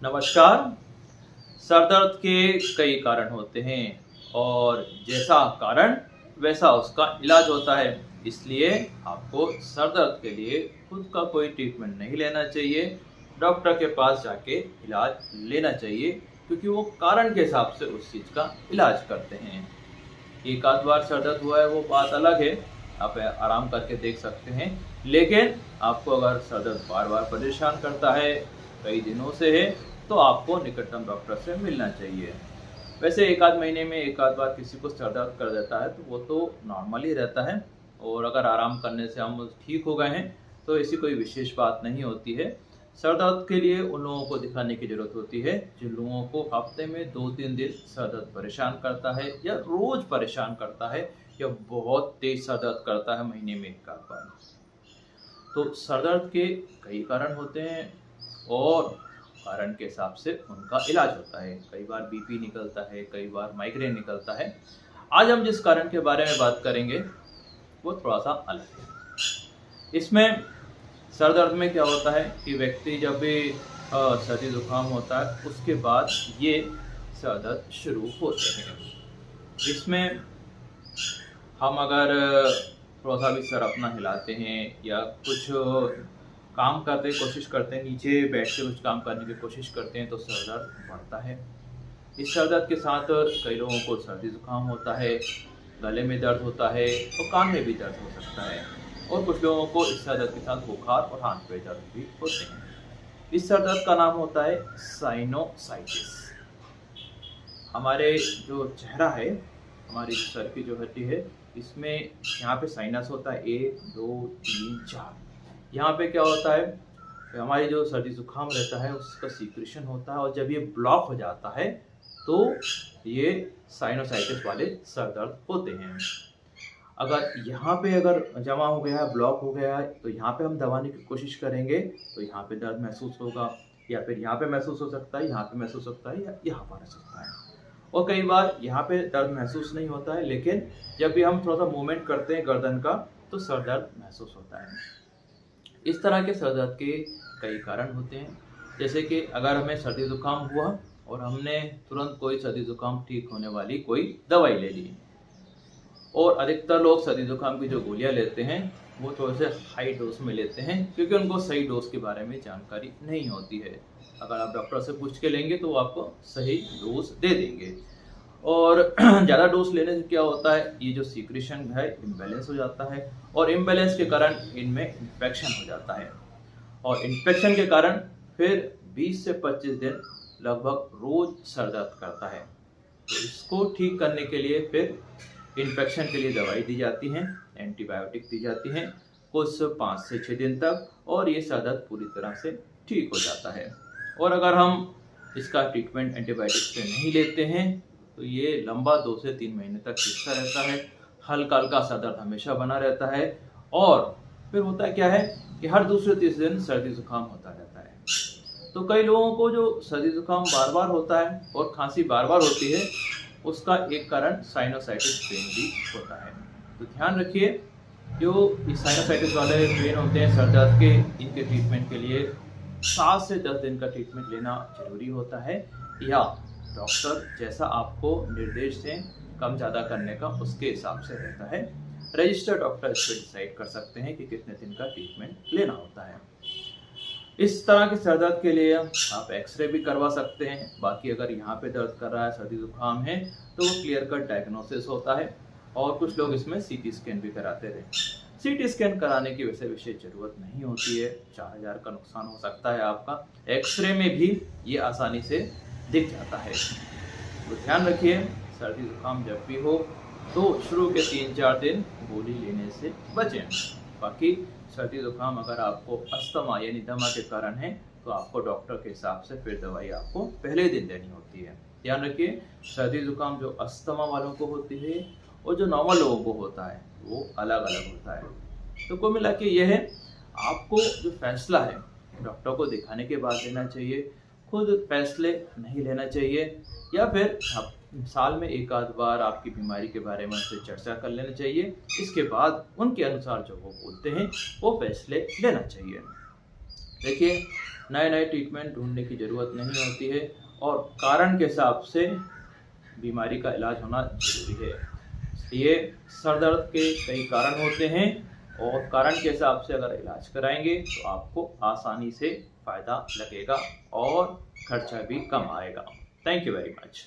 नमस्कार। सर दर्द के कई कारण होते हैं और जैसा कारण वैसा उसका इलाज होता है। इसलिए आपको सर दर्द के लिए खुद का कोई ट्रीटमेंट नहीं लेना चाहिए। डॉक्टर के पास जाके इलाज लेना चाहिए क्योंकि वो कारण के हिसाब से उस चीज़ का इलाज करते हैं। एक आध बार सर दर्द हुआ है वो बात अलग है, आप आराम करके देख सकते हैं। लेकिन आपको अगर सर दर्द बार बार परेशान करता है, कई दिनों से है, तो आपको निकटतम डॉक्टर से मिलना चाहिए। वैसे एक आध महीने में एक आध बार किसी को सर दर्द कर देता है तो वो तो नॉर्मल ही रहता है, और अगर आराम करने से हम ठीक हो गए हैं तो ऐसी कोई विशेष बात नहीं होती है। सर दर्द के लिए उन लोगों को दिखाने की ज़रूरत होती है जिन लोगों को हफ्ते में 2-3 दिन सर दर्द परेशान करता है, या रोज़ परेशान करता है, या बहुत तेज़ सर दर्द करता है महीने में एक आध बार। तो सर दर्द के कई कारण होते हैं और कारण के हिसाब से उनका इलाज होता है। कई बार बीपी निकलता है, कई बार माइग्रेन निकलता है। आज हम जिस कारण के बारे में बात करेंगे वो थोड़ा सा अलग है। इसमें सर दर्द में क्या होता है कि व्यक्ति जब भी सर्दी जुकाम होता है उसके बाद ये सर दर्द शुरू होते हैं। इसमें हम अगर थोड़ा सा भी सर अपना हिलाते हैं या कुछ काम करते कोशिश करते हैं, नीचे बैठ के कुछ काम करने की कोशिश करते हैं तो सर दर्द बढ़ता है। इस सर दर्द के साथ कई लोगों को सर्दी जुकाम होता है, गले में दर्द होता है और कान में भी दर्द हो सकता है, और कुछ लोगों को इस सर दर्द के साथ बुखार और हाथ पे दर्द भी होते हैं। इस सर दर्द का नाम होता है साइनोसाइटिस। हमारे जो चेहरा है, हमारी सर की जो हड्डी है, इसमें यहाँ पे साइनस होता है 1, 2, 3, 4। यहाँ पे क्या होता है, हमारी जो सर्दी जुकाम रहता है उसका सीक्रेशन होता है, और जब ये ब्लॉक हो जाता है तो ये साइनोसाइटिस वाले सर दर्द होते हैं। अगर यहाँ पे अगर जमा हो गया है, ब्लॉक हो गया है, तो यहाँ पे हम दबाने की कोशिश करेंगे तो यहाँ पे दर्द महसूस होगा, या फिर यहाँ पे महसूस हो सकता है, यहाँ पे महसूस हो सकता है, या यहाँ पर हो सकता है। और कई बार यहाँ पे दर्द महसूस नहीं होता है, लेकिन जब भी हम थोड़ा सा मूवमेंट करते हैं गर्दन का तो सर दर्द महसूस होता है। इस तरह के सर दर्द के कई कारण होते हैं, जैसे कि अगर हमें सर्दी जुकाम हुआ और हमने तुरंत कोई सर्दी जुकाम ठीक होने वाली कोई दवाई ले ली, और अधिकतर लोग सर्दी जुकाम की जो गोलियां लेते हैं वो थोड़े से हाई डोज में लेते हैं क्योंकि उनको सही डोज के बारे में जानकारी नहीं होती है। अगर आप डॉक्टर से पूछ के लेंगे तो वो आपको सही डोज दे देंगे। और ज़्यादा डोज लेने से क्या होता है, ये जो सीक्रेशन है इम्बैलेंस हो जाता है, और इम्बैलेंस के कारण इनमें इन्फेक्शन हो जाता है, और इन्फेक्शन के कारण फिर 20 से 25 दिन लगभग रोज सर दर्द करता है। तो इसको ठीक करने के लिए फिर इन्फेक्शन के लिए दवाई दी जाती हैं, एंटीबायोटिक दी जाती हैं कुछ 5 से 6 दिन तक, और ये सर दर्द पूरी तरह से ठीक हो जाता है। और अगर हम इसका ट्रीटमेंट एंटीबायोटिक से नहीं लेते हैं तो ये लंबा 2 से 3 महीने तक चलता रहता है। हल्का हल्का सर दर्द हमेशा बना रहता है, और फिर होता है क्या है कि हर दूसरे तीसरे दिन सर्दी जुकाम होता रहता है। तो कई लोगों को जो सर्दी जुकाम बार बार होता है और खांसी बार बार होती है, उसका एक कारण साइनोसाइटिस पेन भी होता है। तो ध्यान रखिए, जो साइनोसाइटिस वाले पेन होते हैं सर दर्द के, इनके ट्रीटमेंट के लिए 7 से 10 दिन का ट्रीटमेंट लेना जरूरी होता है, या डॉक्टर जैसा आपको निर्देश दें कम ज़्यादा करने का उसके हिसाब से रहता है। रजिस्टर्ड डॉक्टर इस पर डिसाइड कर सकते हैं कि कितने दिन का ट्रीटमेंट लेना होता है। इस तरह के सर दर्द के लिए आप एक्सरे भी करवा सकते हैं। बाकी अगर यहाँ पे दर्द कर रहा है, सर्दी जुकाम है, तो वो क्लियर कट डायग्नोसिस होता है, और कुछ लोग इसमें सीटी स्कैन भी कराते रहे। सीटी स्कैन कराने की वैसे विशेष ज़रूरत नहीं होती है, 4000 का नुकसान हो सकता है आपका। एक्सरे में भी ये आसानी से दिख जाता है। तो ध्यान रखिए, सर्दी जुकाम जब भी हो तो शुरू के 3-4 दिन गोली लेने से बचें। बाकी सर्दी जुकाम अगर आपको अस्थमा यानी दमा के कारण है तो आपको डॉक्टर के हिसाब से फिर दवाई आपको पहले दिन देनी होती है। ध्यान रखिए, सर्दी जुकाम जो अस्थमा वालों को होती है और जो नॉर्मल लोगों को होता है वो अलग अलग होता है। तो कुल मिला के यह है, आपको जो फैसला है डॉक्टर को दिखाने के बाद लेना चाहिए, खुद फैसले नहीं लेना चाहिए, या फिर साल में एक आध बार आपकी बीमारी के बारे में उनसे चर्चा कर लेना चाहिए। इसके बाद उनके अनुसार जो वो बोलते हैं वो फैसले लेना चाहिए। देखिए, नए नए ट्रीटमेंट ढूंढने की ज़रूरत नहीं होती है और कारण के हिसाब से बीमारी का इलाज होना ज़रूरी है। इसलिए सर दर्द के कई कारण होते हैं और कारण के हिसाब से अगर इलाज कराएंगे तो आपको आसानी से फ़ायदा लगेगा और खर्चा भी कम आएगा। Thank you very much.